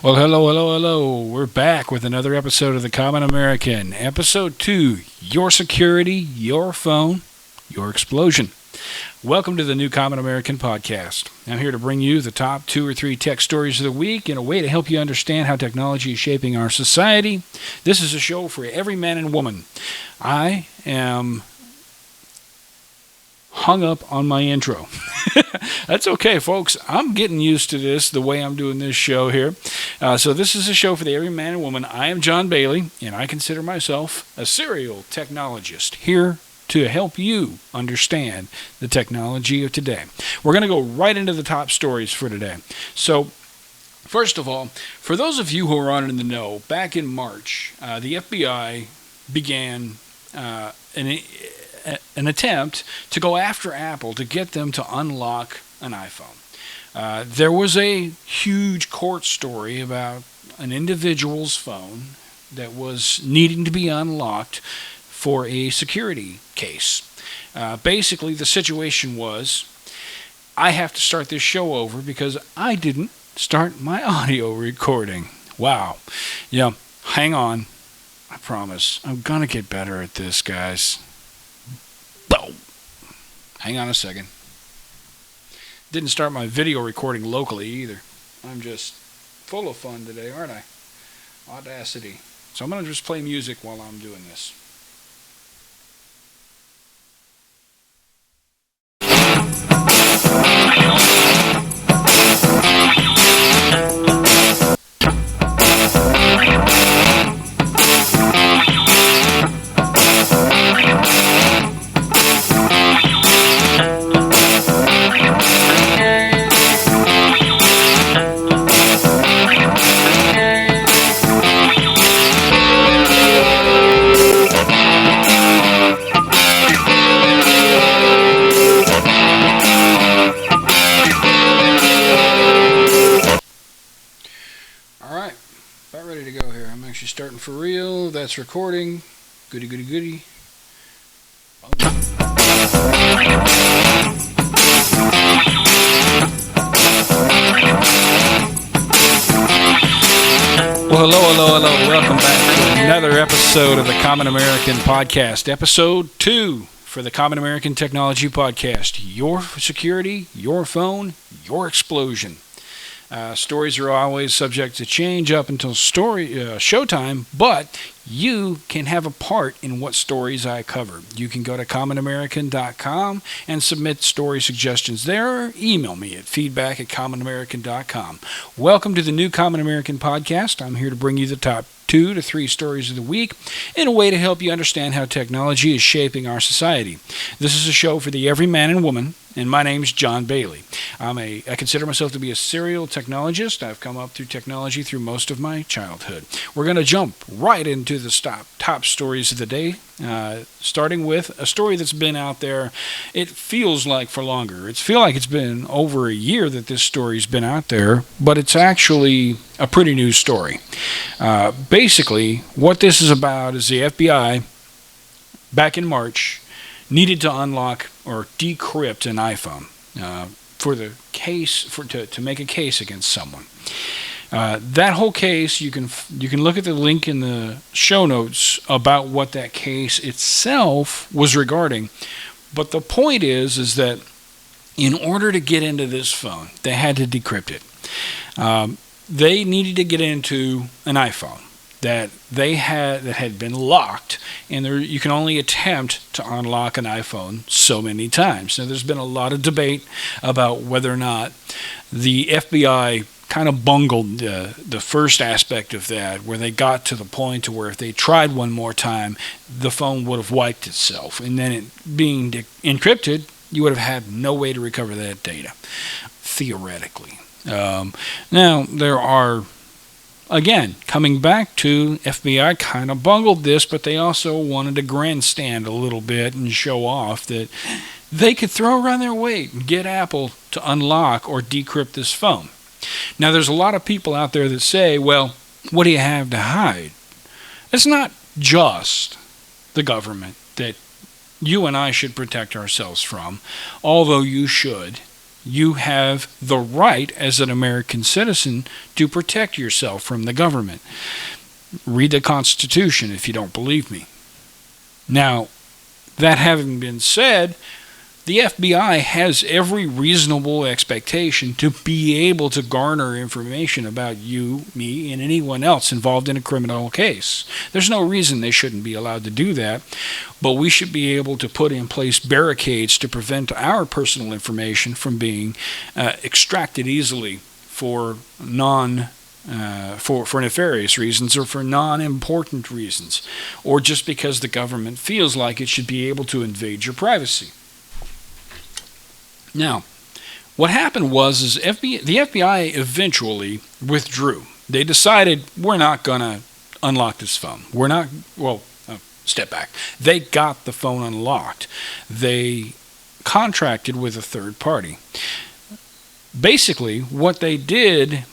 Well, hello. We're back with another episode of The Common American. Episode 2, Your Security, Your Phone, Your Explosion. Welcome to the New Common American podcast. I'm here to bring you the top 2 or 3 tech stories of the week in a way to help you understand how technology is shaping our society. This is a show for every man and woman. I am hung up on my intro. That's okay, folks. I'm getting used to this, the way I'm doing this show here. So this is a show for the every man and woman. I am John Bailey, and I consider myself a serial technologist here to help you understand the technology of today. We're going to go right into the top stories for today. So, first of all, for those of you who are on in the know, back in March, the FBI began an attempt to go after Apple to get them to unlock an iPhone. There was a huge court story about an individual's phone that was needing to be unlocked for a security case. Basically, the situation was, I have to start this show over because I didn't start my audio recording. Wow. Yeah, hang on. I promise. I'm going to get better at this, guys. Boom. Hang on a second. Didn't start my video recording locally either. I'm just full of fun today, aren't I? Audacity. So I'm going to just play music while I'm doing this. Starting for real. That's recording. Goody. Well, hello. Welcome back to another episode of the Common American Podcast. Episode 2 for the Common American Technology Podcast. Your security, your phone, your explosion. Stories are always subject to change up until showtime, but you can have a part in what stories I cover. You can go to commonamerican.com and submit story suggestions there, or email me at feedback@commonamerican.com. Welcome to the New Common American Podcast. I'm here to bring you the top 2 to 3 stories of the week in a way to help you understand how technology is shaping our society. This is a show for the every man and woman, and my name's John Bailey. I consider myself to be a serial technologist. I've come up through technology through most of my childhood. We're going to jump right into the top stories of the day, starting with a story that's been out there, it feels like for longer. It's been over a year that this story's been out there, but it's actually a pretty new story. Basically, what this is about is the FBI, back in March, needed to unlock or decrypt an iPhone for the case to make a case against someone. That whole case, you can look at the link in the show notes about what that case itself was regarding. But the point is that in order to get into this phone, they had to decrypt it. They needed to get into an iPhone that had been locked, and you can only attempt to unlock an iPhone so many times. Now, there's been a lot of debate about whether or not the FBI kind of bungled the first aspect of that, where they got to the point to where if they tried one more time, the phone would have wiped itself, and then it being encrypted, you would have had no way to recover that data, theoretically. Now, there are, again, coming back to FBI kind of bungled this, but they also wanted to grandstand a little bit and show off that they could throw around their weight and get Apple to unlock or decrypt this phone. Now, there's a lot of people out there that say, well, what do you have to hide? It's not just the government that you and I should protect ourselves from, although you should. you have the right as an American citizen to protect yourself from the government. Read the Constitution if you don't believe me. Now, that having been said, the FBI has every reasonable expectation to be able to garner information about you, me, and anyone else involved in a criminal case. There's no reason they shouldn't be allowed to do that, but we should be able to put in place barricades to prevent our personal information from being extracted easily for for nefarious reasons or for non-important reasons, or just because the government feels like it should be able to invade your privacy. Now, what happened was the FBI eventually withdrew. They decided, we're not going to unlock this phone. Step back. They got the phone unlocked. They contracted with a third party. Basically, what they did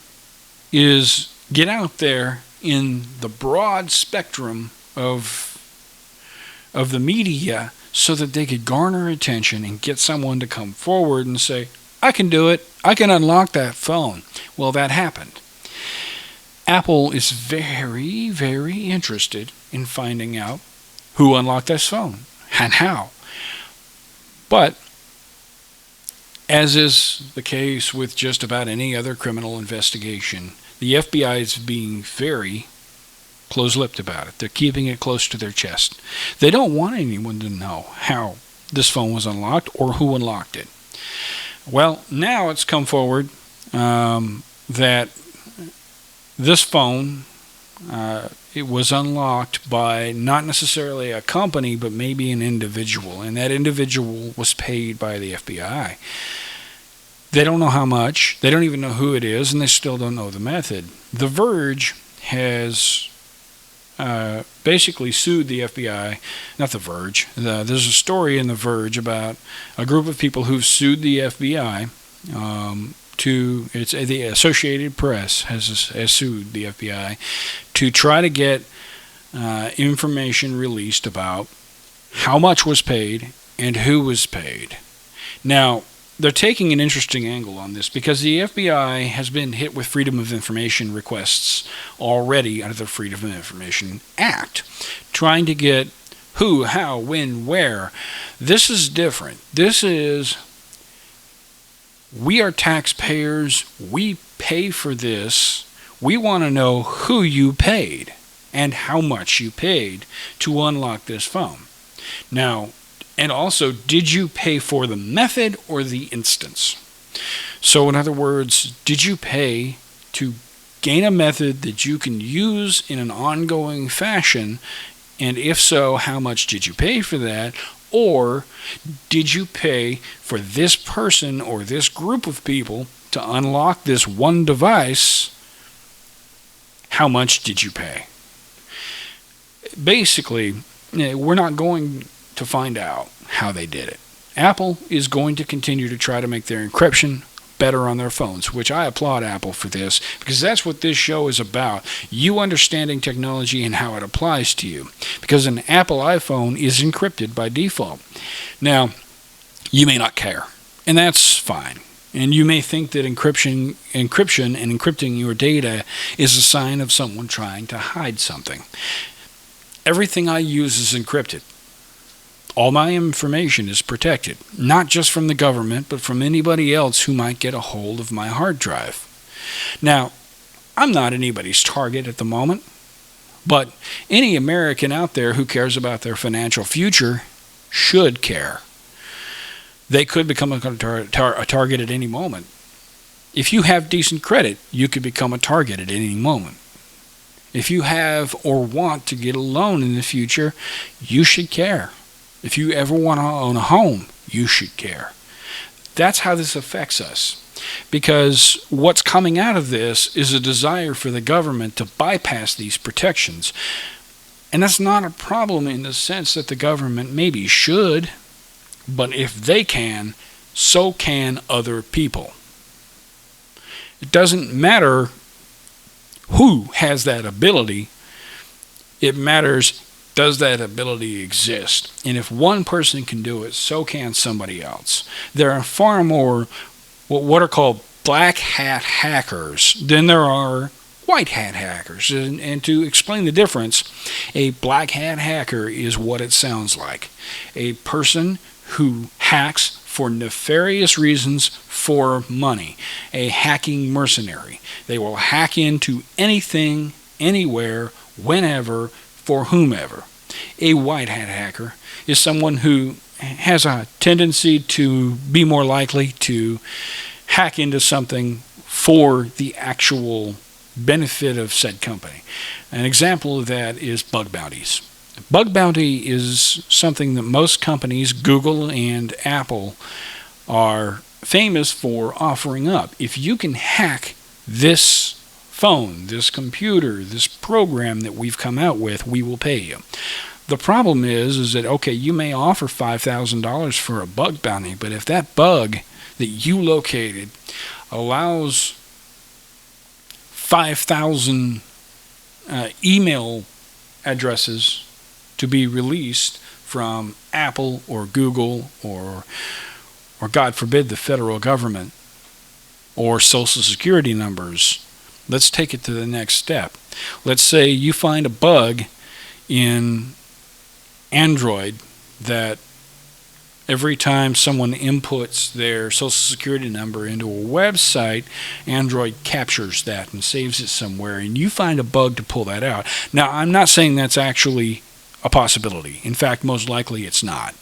is get out there in the broad spectrum of the media so that they could garner attention and get someone to come forward and say, I can do it. I can unlock that phone. Well, that happened. Apple is very, very interested in finding out who unlocked this phone and how. But as is the case with just about any other criminal investigation, the FBI is being very close-lipped about it. They're keeping it close to their chest. They don't want anyone to know how this phone was unlocked or who unlocked it. Well, now it's come forward that this phone, it was unlocked by not necessarily a company, but maybe an individual, and that individual was paid by the FBI. They don't know how much, they don't even know who it is, and they still don't know the method. The Verge has basically sued the FBI, not The Verge. There's a story in The Verge about a group of people who've sued the FBI. The Associated Press has sued the FBI to try to get information released about how much was paid and who was paid. Now, they're taking an interesting angle on this because the FBI has been hit with Freedom of Information requests already under the Freedom of Information Act, trying to get who, how, when, where. This is different. This is, we are taxpayers, we pay for this, we want to know who you paid and how much you paid to unlock this phone. Now, and also, did you pay for the method or the instance? So in other words, did you pay to gain a method that you can use in an ongoing fashion? And if so, how much did you pay for that? Or did you pay for this person or this group of people to unlock this one device? How much did you pay? Basically, we're not going to find out how they did it. Apple is going to continue to try to make their encryption better on their phones, which I applaud Apple for this, because that's what this show is about. You understanding technology and how it applies to you. Because an Apple iPhone is encrypted by default. Now, you may not care, and that's fine. And you may think that encryption and encrypting your data is a sign of someone trying to hide something. Everything I use is encrypted. All my information is protected, not just from the government, but from anybody else who might get a hold of my hard drive. Now, I'm not anybody's target at the moment, but any American out there who cares about their financial future should care. They could become a target at any moment. If you have decent credit, you could become a target at any moment. If you have or want to get a loan in the future, you should care. If you ever want to own a home, you should care. That's how this affects us. Because what's coming out of this is a desire for the government to bypass these protections. And that's not a problem in the sense that the government maybe should, but if they can, so can other people. It doesn't matter who has that ability. It matters, does that ability exist? And if one person can do it, so can somebody else. There are far more what are called black hat hackers. Then there are white hat hackers. And to explain the difference, a black hat hacker is what it sounds like. A person who hacks for nefarious reasons for money. A hacking mercenary. They will hack into anything, anywhere, whenever, for whomever. A white hat hacker is someone who has a tendency to be more likely to hack into something for the actual benefit of said company. An example of that is bug bounties. Bug bounty is something that most companies, Google and Apple, are famous for offering up. If you can hack this phone, this computer, this program that we've come out with, we will pay you. The problem is that, okay, you may offer $5,000 for a bug bounty, but if that bug that you located allows 5,000 email addresses to be released from Apple or Google or God forbid the federal government, or social security numbers, let's take it to the next step. Let's say you find a bug in Android that every time someone inputs their social security number into a website, Android captures that and saves it somewhere, and you find a bug to pull that out. Now, I'm not saying that's actually a possibility. In fact, most likely it's not.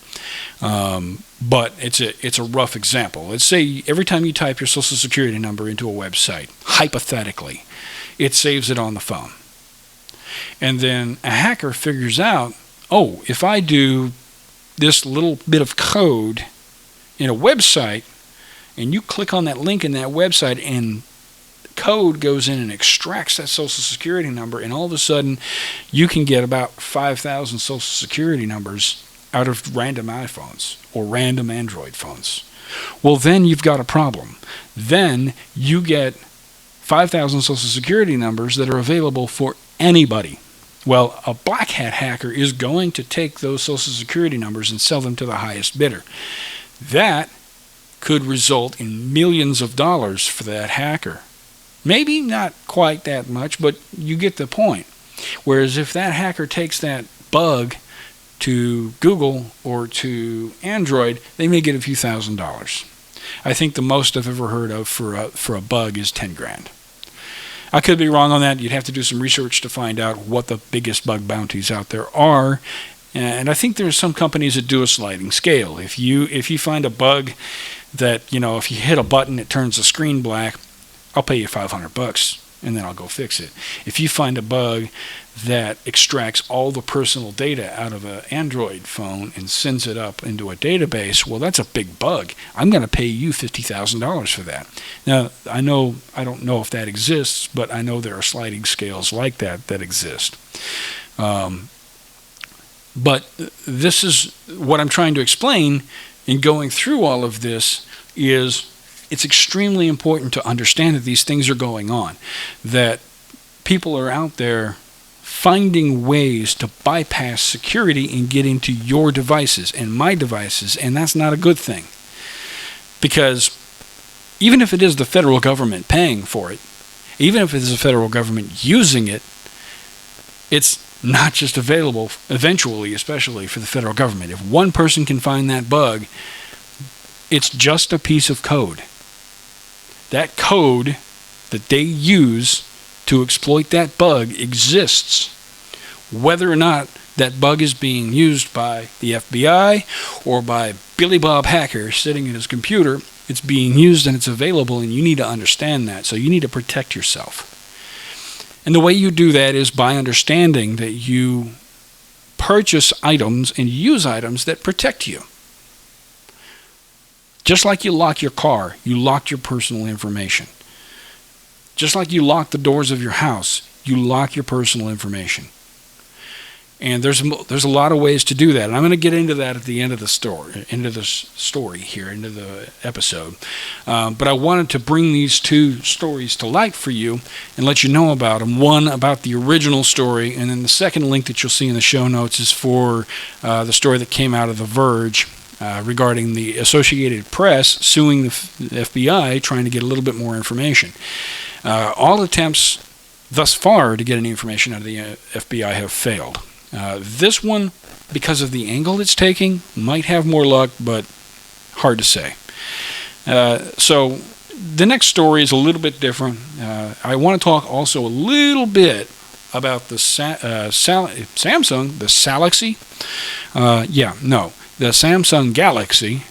But it's a rough example. Let's say every time you type your social security number into a website, hypothetically, it saves it on the phone. And then a hacker figures out, oh, if I do this little bit of code in a website, and you click on that link in that website, and code goes in and extracts that social security number, and all of a sudden you can get about 5,000 social security numbers out of random iPhones or random Android phones. Well, then you've got a problem. Then you get 5,000 social security numbers that are available for anybody. Well, a black hat hacker is going to take those social security numbers and sell them to the highest bidder. That could result in millions of dollars for that hacker. Maybe not quite that much, but you get the point. Whereas if that hacker takes that bug to Google or to Android, they may get a few $1,000s. I think the most I've ever heard of for a bug is 10 grand. I could be wrong on that. You'd have to do some research to find out what the biggest bug bounties out there are. And I think there's some companies that do a sliding scale. If you find a bug that, if you hit a button, it turns the screen black, I'll pay you $500 and then I'll go fix it. If you find a bug that extracts all the personal data out of an Android phone and sends it up into a database, well, that's a big bug. I'm going to pay you $50,000 for that. Now, I don't know if that exists, but I know there are sliding scales like that exist. But this is what I'm trying to explain in going through all of this is it's extremely important to understand that these things are going on, that people are out there finding ways to bypass security and get into your devices and my devices, and that's not a good thing. Because even if it is the federal government paying for it, even if it is the federal government using it, it's not just available eventually, especially for the federal government. If one person can find that bug, it's just a piece of code. That code that they use to exploit that bug exists. Whether or not that bug is being used by the FBI or by Billy Bob Hacker sitting at his computer, it's being used and it's available, and you need to understand that. So you need to protect yourself. And the way you do that is by understanding that you purchase items and use items that protect you. Just like you lock your car, you lock your personal information. Just like you lock the doors of your house, you lock your personal information. And there's a lot of ways to do that. And I'm going to get into that at the end of the story, into the episode. But I wanted to bring these two stories to light for you and let you know about them. One about the original story, and then the second link that you'll see in the show notes is for the story that came out of The Verge regarding the Associated Press suing the FBI, trying to get a little bit more information. All attempts thus far to get any information out of the FBI have failed. This one, because of the angle it's taking, might have more luck, but hard to say. So the next story is a little bit different. I want to talk also a little bit about the Samsung, the Galaxy. The Samsung Galaxy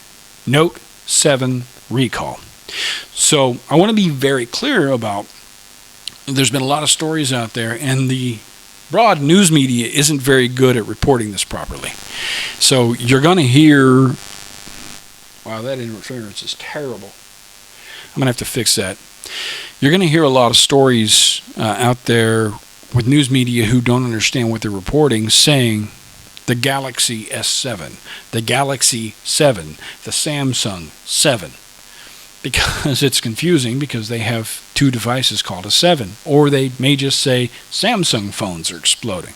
Note 7 recall. So I want to be very clear about, there's been a lot of stories out there, and the broad news media isn't very good at reporting this properly. So you're going to hear, wow, that interference is terrible. I'm going to have to fix that. You're going to hear a lot of stories out there with news media who don't understand what they're reporting, saying the Galaxy S7, the Galaxy 7, the Samsung 7. Because it's confusing, because they have two devices called a 7. Or they may just say Samsung phones are exploding.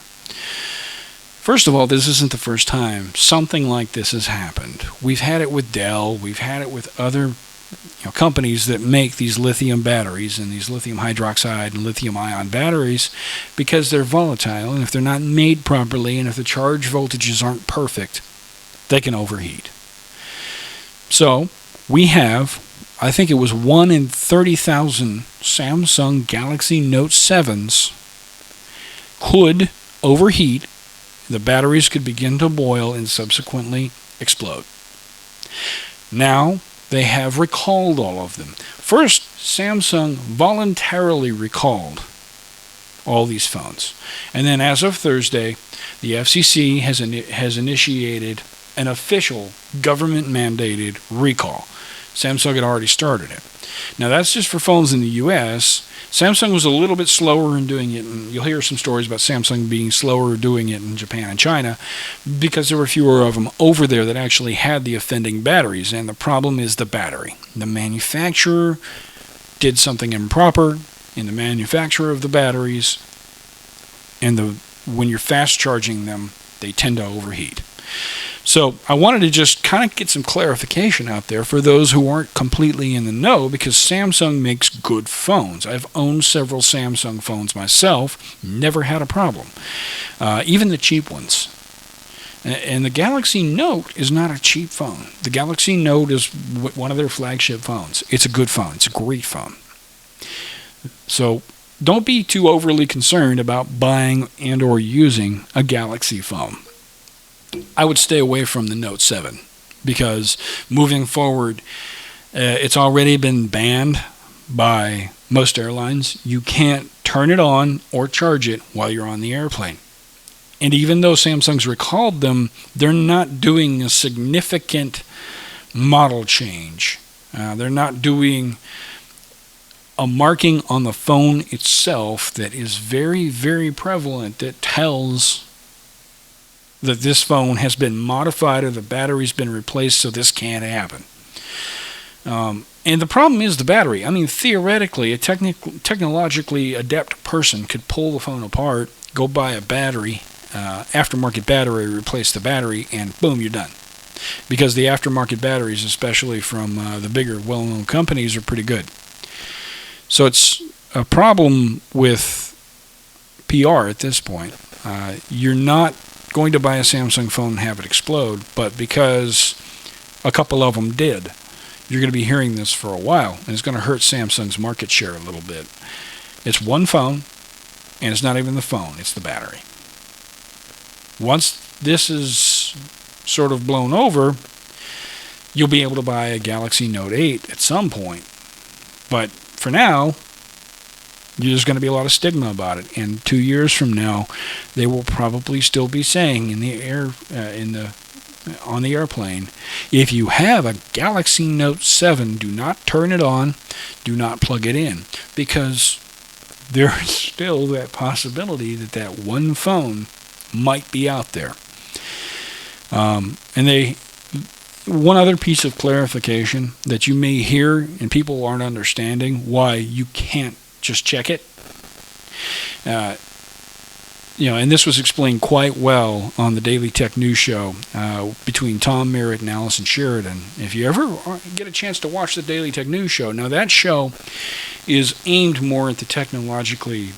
First of all, this isn't the first time something like this has happened. We've had it with Dell. We've had it with other companies that make these lithium batteries and these lithium hydroxide and lithium ion batteries, because they're volatile, and if they're not made properly and if the charge voltages aren't perfect, they can overheat. So we have, I think it was 1 in 30,000 Samsung Galaxy Note 7s could overheat. The batteries could begin to boil and subsequently explode. Now they have recalled all of them. First, Samsung voluntarily recalled all these phones. And then as of Thursday, the FCC has initiated an official government-mandated recall. Samsung had already started it. Now that's just for phones in the U.S. Samsung was a little bit slower in doing it, and you'll hear some stories about Samsung being slower doing it in Japan and China because there were fewer of them over there that actually had the offending batteries. And the problem is the battery. The manufacturer did something improper in the manufacture of the batteries, and when you're fast charging them, they tend to overheat. So I wanted to just kind of get some clarification out there for those who aren't completely in the know, because Samsung makes good phones. I've owned several Samsung phones myself, never had a problem. Even the cheap ones. And the Galaxy Note is not a cheap phone. The Galaxy Note is one of their flagship phones. It's a good phone. It's a great phone. So don't be too overly concerned about buying and or using a Galaxy phone. I would stay away from the Note 7 because moving forward, it's already been banned by most airlines. You can't turn it on or charge it while you're on the airplane. And even though Samsung's recalled them, they're not doing a significant model change. They're not doing a marking on the phone itself that is very, very prevalent that tells that this phone has been modified or the battery's been replaced, so this can't happen. And the problem is the battery. I mean, theoretically, a technologically adept person could pull the phone apart, go buy a battery, aftermarket battery, replace the battery, and boom, you're done. Because the aftermarket batteries, especially from the bigger, well-known companies, are pretty good. So it's a problem with PR at this point. You're not going to buy a Samsung phone and have it explode, but because a couple of them did, you're going to be hearing this for a while, and it's going to hurt Samsung's market share a little bit. It's one phone, and it's not even the phone, it's the battery. Once this is sort of blown over, you'll be able to buy a Galaxy Note 8 at some point, but for now, there's going to be a lot of stigma about it, and 2 years from now, they will probably still be saying in the air, on the airplane, if you have a Galaxy Note 7, do not turn it on, do not plug it in, because there's still that possibility that one phone might be out there. One other piece of clarification that you may hear and people aren't understanding why you can't just check it. and this was explained quite well on the Daily Tech News Show between Tom Merritt and Allison Sheridan. If you ever get a chance to watch the Daily Tech News Show, now that show is aimed more at the technologically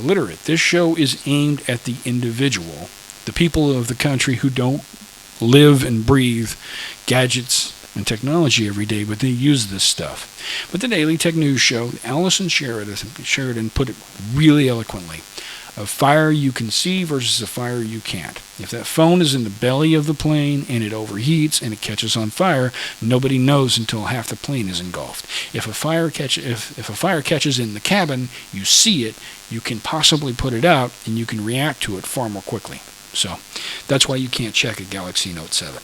literate. This show is aimed at the individual, the people of the country who don't live and breathe gadgets and technology every day, but they use this stuff. But the Daily Tech News Show, Allison Sheridan put it really eloquently. A fire you can see versus a fire you can't. If that phone is in the belly of the plane and it overheats and it catches on fire, nobody knows until half the plane is engulfed. If a fire catches in the cabin, you see it, you can possibly put it out, and you can react to it far more quickly. So that's why you can't check a Galaxy Note 7.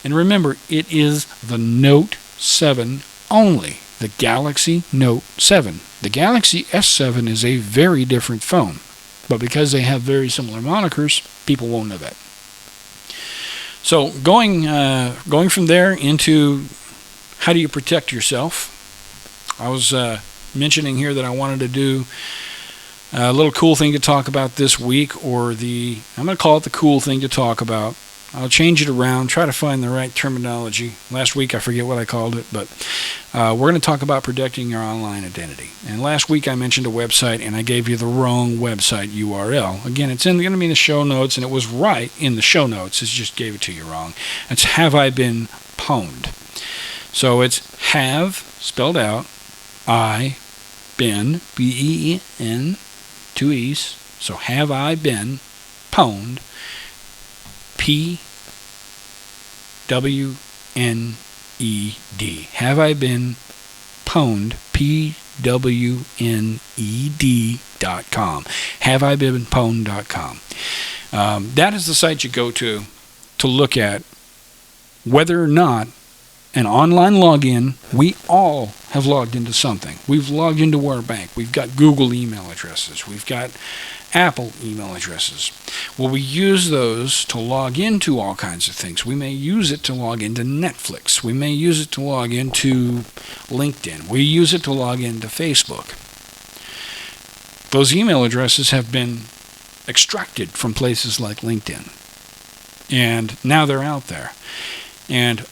And remember, it is the Note 7 only. The Galaxy Note 7. The Galaxy S7 is a very different phone. But because they have very similar monikers, people won't know that. So going from there into how do you protect yourself? I was mentioning here that I wanted to do a little cool thing to talk about this week, I'm going to call it the cool thing to talk about. I'll change it around, try to find the right terminology. Last week I forget what I called it, but we're going to talk about protecting your online identity. And last week I mentioned a website, and I gave you the wrong website URL. Again, it's going to be in the show notes, and it was right in the show notes. It just gave it to you wrong. It's Have I Been Pwned. So it's have, spelled out, I, been, B-E-N, 2 E's. So have I been pwned, P-W-N-E-D. Have I been pwned, P-W-N-E-D.com. Have I been pwned.com. That is the site you go to look at whether or not an online login, we all have logged into something. We've logged into our bank. We've got Google email addresses. We've got Apple email addresses. Well, we use those to log into all kinds of things. We may use it to log into Netflix. We may use it to log into LinkedIn. We use it to log into Facebook. Those email addresses have been extracted from places like LinkedIn. And now they're out there. And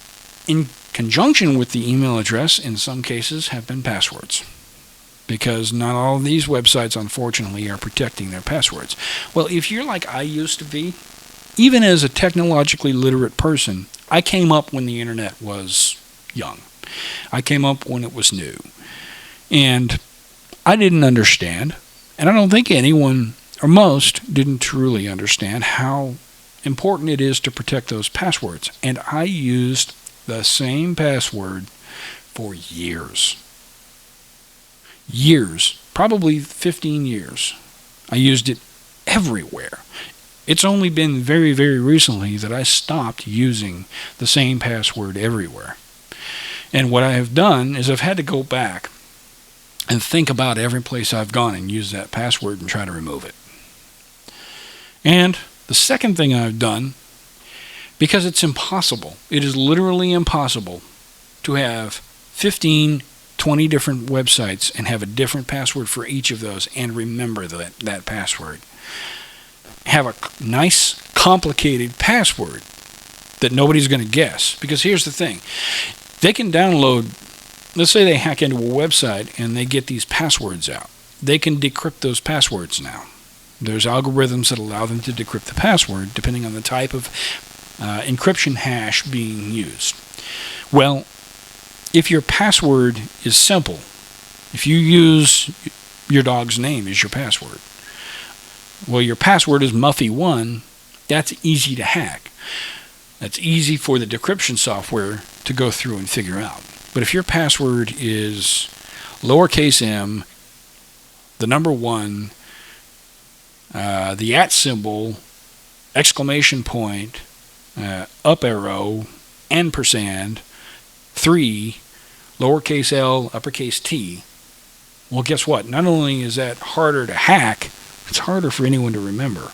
in conjunction with the email address, in some cases, have been passwords. Because not all of these websites, unfortunately, are protecting their passwords. Well, if you're like I used to be, even as a technologically literate person, I came up when the internet was young. I came up when it was new. And I didn't understand, and I don't think anyone, or most, didn't truly understand how important it is to protect those passwords. And I used the same password for years. Probably 15 years. I used it everywhere. It's only been very, very recently that I stopped using the same password everywhere. And what I have done is I've had to go back and think about every place I've gone and use that password and try to remove it. And the second thing I've done, because it's impossible, it is literally impossible to have 15, 20 different websites and have a different password for each of those and remember that password. Have a nice, complicated password that nobody's going to guess. Because here's the thing. They can download, let's say they hack into a website and they get these passwords out. They can decrypt those passwords now. There's algorithms that allow them to decrypt the password depending on the type of encryption hash being used. Well, if your password is simple, if you use your dog's name as your password, well, your password is Muffy1, that's easy to hack. That's easy for the decryption software to go through and figure out. But if your password is lowercase m, the number 1, the @ symbol, exclamation point, up arrow, ampersand, 3, lowercase l, uppercase t, well, guess what? Not only is that harder to hack, it's harder for anyone to remember.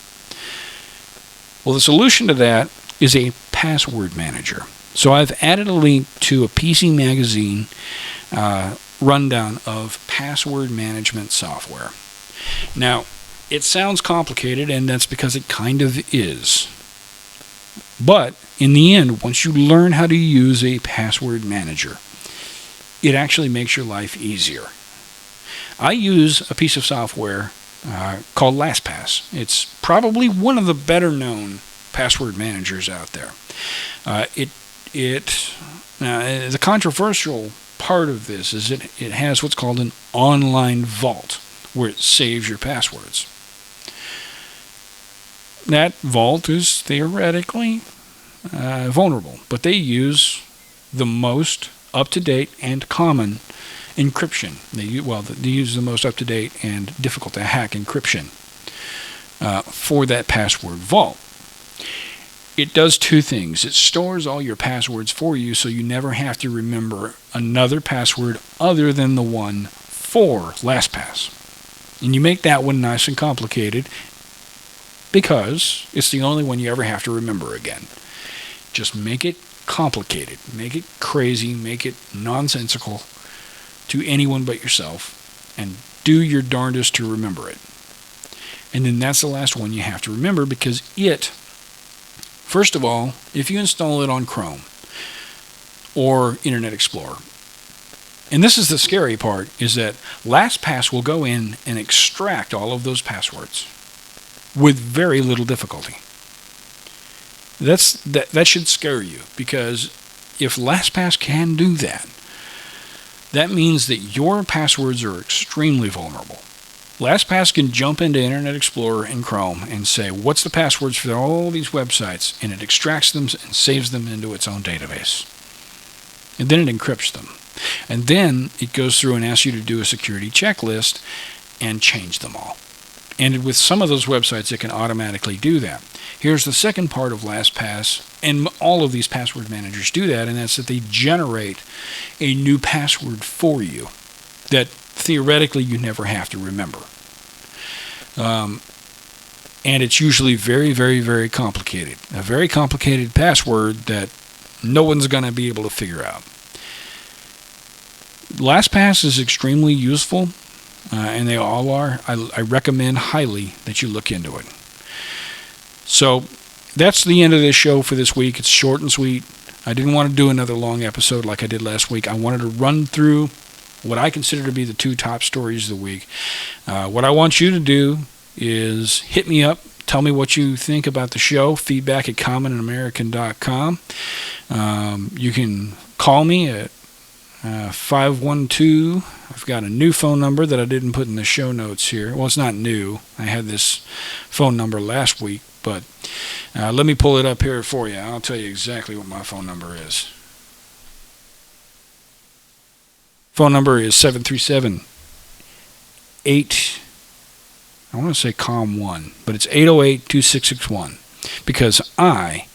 Well, the solution to that is a password manager. So I've added a link to a PC Magazine rundown of password management software. Now, It sounds complicated, and that's because it kind of is. But in the end, once you learn how to use a password manager, it actually makes your life easier. I use a piece of software called LastPass. It's probably one of the better known password managers out there. The controversial part of this is it has what's called an online vault, where it saves your passwords. That vault is theoretically vulnerable, but they use the most up-to-date and common encryption. They use the most up-to-date and difficult-to-hack encryption for that password vault. It does two things. It stores all your passwords for you, so you never have to remember another password other than the one for LastPass. And you make that one nice and complicated because it's the only one you ever have to remember again. Just make it complicated, make it crazy, make it nonsensical to anyone but yourself, and do your darndest to remember it. And then that's the last one you have to remember, because first of all, if you install it on Chrome or Internet Explorer, and this is the scary part, is that LastPass will go in and extract all of those passwords with very little difficulty. That should scare you, because if LastPass can do that, that means that your passwords are extremely vulnerable. LastPass can jump into Internet Explorer and Chrome and say, what's the passwords for all these websites? And it extracts them and saves them into its own database. And then it encrypts them. And then it goes through and asks you to do a security checklist and change them all. And with some of those websites, it can automatically do that. Here's the second part of LastPass, and all of these password managers do that, and that's that they generate a new password for you that theoretically you never have to remember. And it's usually very, very, very complicated. A very complicated password that no one's going to be able to figure out. LastPass is extremely useful, and they all are. I recommend highly that you look into it. So that's the end of this show for this week. It's short and sweet. I didn't want to do another long episode like I did last week. I wanted to run through what I consider to be the two top stories of the week. What I want you to do is hit me up. Tell me what you think about the show. Feedback at commonamerican.com. You can call me at 512. I've got a new phone number that I didn't put in the show notes here. Well, it's not new. I had this phone number last week, but let me pull it up here for you. I'll tell you exactly what my phone number is. Phone number is 737-8, I want to say COM1, but it's 808-2661, because I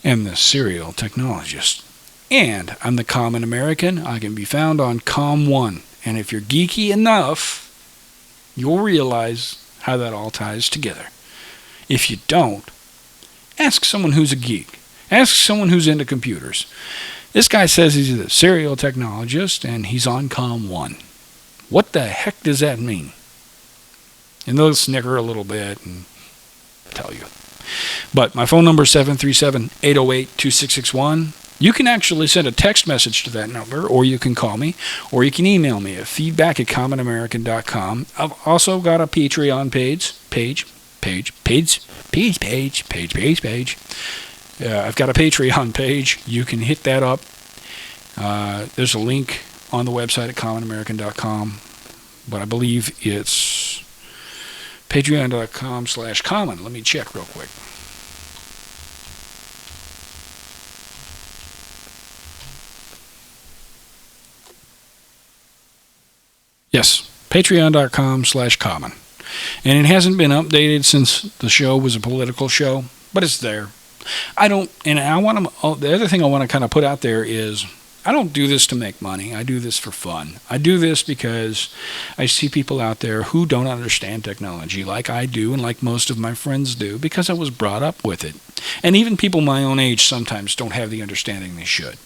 am the serial technologist. And I'm the Common American. I can be found on COM1. And if you're geeky enough, you'll realize how that all ties together. If you don't, ask someone who's a geek. Ask someone who's into computers. This guy says he's a serial technologist and he's on COM1. What the heck does that mean? And they'll snicker a little bit and tell you. But my phone number is 737-808-2661. You can actually send a text message to that number, or you can call me, or you can email me at feedback@commonamerican.com. I've also got a Patreon page. I've got a Patreon page. You can hit that up. There's a link on the website at commonamerican.com, but I believe it's patreon.com/common. Let me check real quick. Yes, patreon.com/common. And it hasn't been updated since the show was a political show, but it's there. The other thing I want to kind of put out there is, I don't do this to make money. I do this for fun. I do this because I see people out there who don't understand technology like I do and like most of my friends do, because I was brought up with it. And even people my own age sometimes don't have the understanding they should.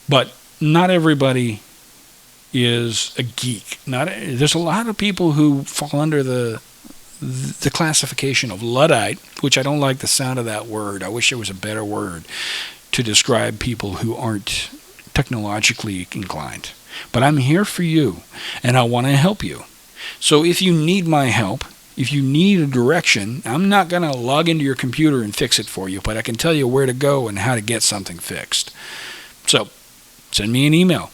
But not everybody is a geek. There's a lot of people who fall under the the classification of Luddite, which I don't like the sound of that word. I wish there was a better word to describe people who aren't technologically inclined. But I'm here for you, and I want to help you. So if you need my help, if you need a direction, I'm not going to log into your computer and fix it for you, but I can tell you where to go and how to get something fixed. So send me an email.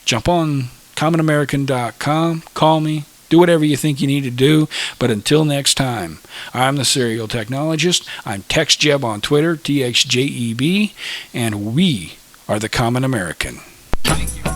Jump on commonamerican.com, call me, do whatever you think you need to do. But until next time, I'm the Serial Technologist. I'm TextJeb on Twitter, TXJEB, and we are the Common American. Thank you.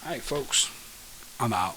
All right, folks, I'm out.